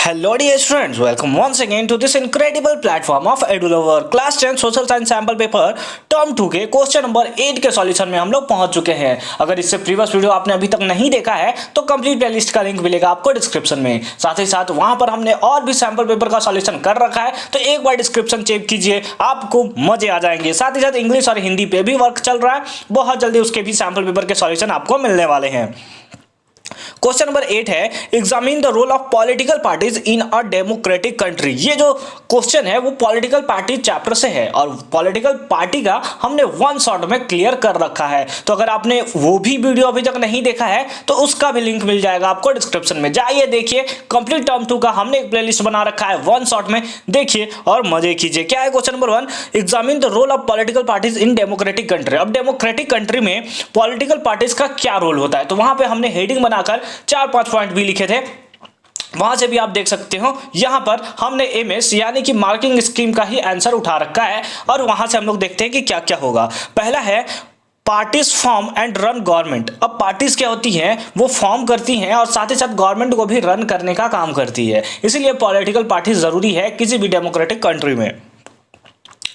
Hello dear students, welcome once again to this incredible platform of EduLover class 10 social science sample paper term 2 के question number 8 के solution में हम लोग पहुंच चुके हैं। अगर इससे प्रीवियस वीडियो आपने अभी तक नहीं देखा है तो कंप्लीट प्लेलिस्ट का लिंक मिलेगा आपको डिस्क्रिप्शन में। साथ ही साथ वहां पर हमने और भी सैंपल पेपर का सॉल्यूशन कर रखा है, तो एक बार डिस्क्रिप्शन चेक कीजिए, आपको मजे आ जाएंगे। साथ ही साथ इंग्लिश और हिंदी पे भी वर्क चल रहा है, बहुत जल्दी उसके भी सैंपल पेपर के सॉल्यूशन आपको मिलने वाले हैं। क्वेश्चन नंबर 8 है examine the role of political parties in a democratic country. ये जो क्वेश्चन है वो पॉलिटिकल पार्टी चैप्टर से है और पॉलिटिकल पार्टी का हमने वन शॉट में क्लियर कर रखा है। तो अगर आपने वो भी वीडियो अभी तक नहीं देखा है तो उसका भी लिंक मिल जाएगा आपको डिस्क्रिप्शन में, जाइए देखिए। कंप्लीट टर्म 2 का हमने एक प्लेलिस्ट बना रखा है, वन शॉट में देखिए और मजे कीजिए। क्या है question number 1, examine the role of political parties in democratic country. अब डेमोक्रेटिक कंट्री में पॉलिटिकल पार्टीज का क्या रोल होता है, तो वहां पे हमने हेडिंग बनाकर 4-5 पॉइंट भी लिखे थे, वहां से भी आप देख सकते हो। यहां पर हमने एमएस यानी कि मार्किंग स्कीम का ही आंसर उठा रखा है और वहां से हम लोग देखते हैं कि क्या क्या होगा। पहला है parties form and run government. अब पार्टीज क्या होती हैं, वो फॉर्म करती हैं और साथ ही साथ गवर्नमेंट को भी रन करने का काम करती है, इसीलिए पॉलिटिकल पार्टीज जरूरी है किसी भी डेमोक्रेटिक कंट्री में।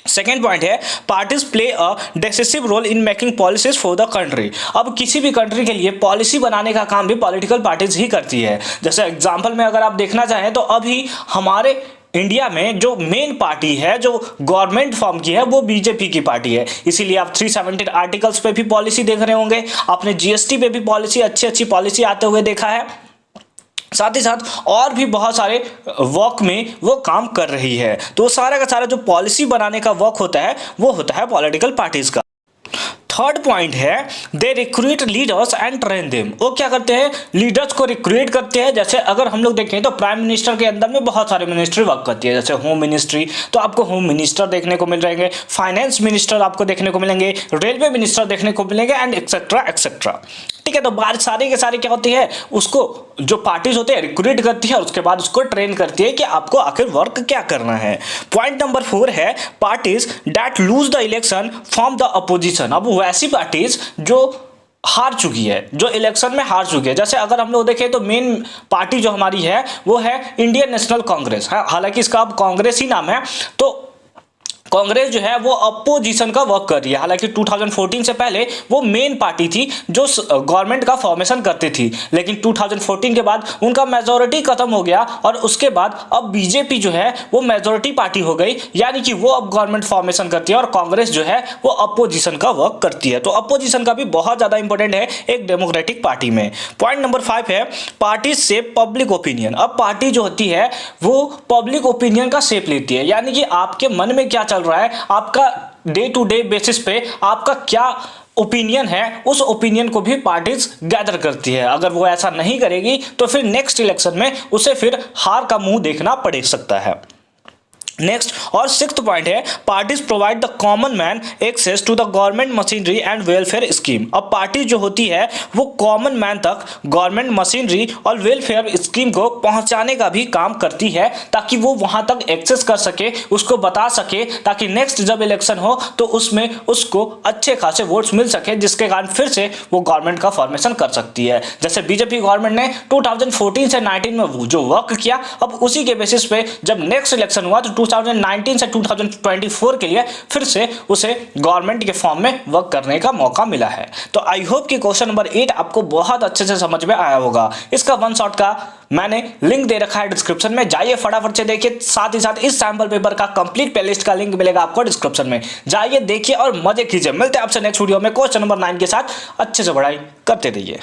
सेकेंड पॉइंट है parties play a decisive role in making policies for the country. अब किसी भी कंट्री के लिए पॉलिसी बनाने का काम भी पॉलिटिकल पार्टीज ही करती है। जैसे एग्जांपल में अगर आप देखना चाहें तो अभी हमारे इंडिया में जो मेन पार्टी है जो गवर्नमेंट फॉर्म की है वो बीजेपी की पार्टी है, इसीलिए आप 317 आर्टिकल्स पे भी पॉलिसी देख रहे होंगे, आपने जीएसटी पे भी पॉलिसी अच्छी पॉलिसी आते हुए देखा है। साथ ही साथ और भी बहुत सारे वर्क में वो काम कर रही है, तो सारा का सारा जो पॉलिसी बनाने का वर्क होता है वो होता है पॉलिटिकल पार्टीज का। थर्ड पॉइंट है they recruit leaders and train them. वो क्या करते हैं, लीडर्स को रिक्रूट करते हैं। जैसे अगर हम लोग देखें तो प्राइम मिनिस्टर के अंदर में बहुत सारे मिनिस्ट्री वर्क करती है, जैसे होम मिनिस्ट्री, तो आपको होम मिनिस्टर देखने को मिल जाएंगे, फाइनेंस मिनिस्टर आपको देखने को मिलेंगे, रेलवे मिनिस्टर देखने को मिलेंगे एंड एक्सेट्रा एक्सेट्रा। ठीक है, तो बात सारी के सारी क्या होती है, उसको जो पार्टीज होते हैं रिक्रूट करती है और उसके बाद उसको ट्रेन करती है कि आपको आखिर वर्क क्या करना है। पॉइंट नंबर 4 है parties that lose the election from the opposition. अब वैसी पार्टीज जो हार चुकी है, जो इलेक्शन में हार चुकी है, जैसे अगर हम लोग देखें तो मेन पार्टी जो हमारी है वो है इंडियन नेशनल कांग्रेस, हालांकि इसका अब कांग्रेस ही नाम है। तो कांग्रेस जो है वो अपोजिशन का वर्क कर रही है, हालांकि 2014 से पहले वो मेन पार्टी थी जो गवर्नमेंट का फॉर्मेशन करती थी, लेकिन 2014 के बाद उनका मेजोरिटी खत्म हो गया और उसके बाद अब बीजेपी जो है वो मेजोरिटी पार्टी हो गई, यानी कि वो अब गवर्नमेंट फॉर्मेशन करती है और कांग्रेस जो है वो अपोजिशन का वर्क करती है। तो अपोजिशन का भी बहुत ज्यादा इंपॉर्टेंट है एक डेमोक्रेटिक पार्टी में। पॉइंट नंबर 5 है पार्टी शेप पब्लिक ओपिनियन। अब पार्टी जो होती है वो पब्लिक ओपिनियन का शेप लेती है, यानी कि आपके मन में क्या चल रहा है, आपका डे टू डे बेसिस पे आपका क्या ओपिनियन है, उस ओपिनियन को भी पार्टीज गैदर करती है। अगर वो ऐसा नहीं करेगी तो फिर नेक्स्ट इलेक्शन में उसे फिर हार का मुंह देखना पड़ सकता है। नेक्स्ट और 6th पॉइंट है parties provide the common man access to the government machinery and welfare scheme. अब पार्टी जो होती है वो कॉमन मैन तक गवर्नमेंट मशीनरी और वेलफेयर स्कीम को पहुंचाने का भी काम करती है, ताकि वो वहां तक एक्सेस कर सके, उसको बता सके, ताकि नेक्स्ट जब इलेक्शन हो तो उसमें उसको अच्छे खासे वोट्स मिल सके, जिसके कारण फिर से वो गवर्नमेंट का फॉर्मेशन कर सकती है। जैसे बीजेपी गवर्नमेंट ने 2014 से 19 में जो वर्क किया, अब उसी के बेसिस पे जब नेक्स्ट इलेक्शन हुआ तो 2019 से 2024 के लिए फिर से उसे गवर्नमेंट के फॉर्म में वर्क करने का मौका मिला है। तो आई होप कि क्वेश्चन नंबर 8 आपको बहुत अच्छे से समझ में आया होगा। इसका वन शॉट का मैंने लिंक दे रखा है डिस्क्रिप्शन में, जाइए फटाफट से देखिए। साथ ही साथ इस सैंपल पेपर का कंप्लीट प्लेलिस्ट का लिंक मिलेगा आपको डिस्क्रिप्शन में, जाइए देखिए और मजे कीजिए। मिलते हैं आपसे नेक्स्ट वीडियो में क्वेश्चन नंबर 9 के साथ। अच्छे से पढ़ाई करते रहिए।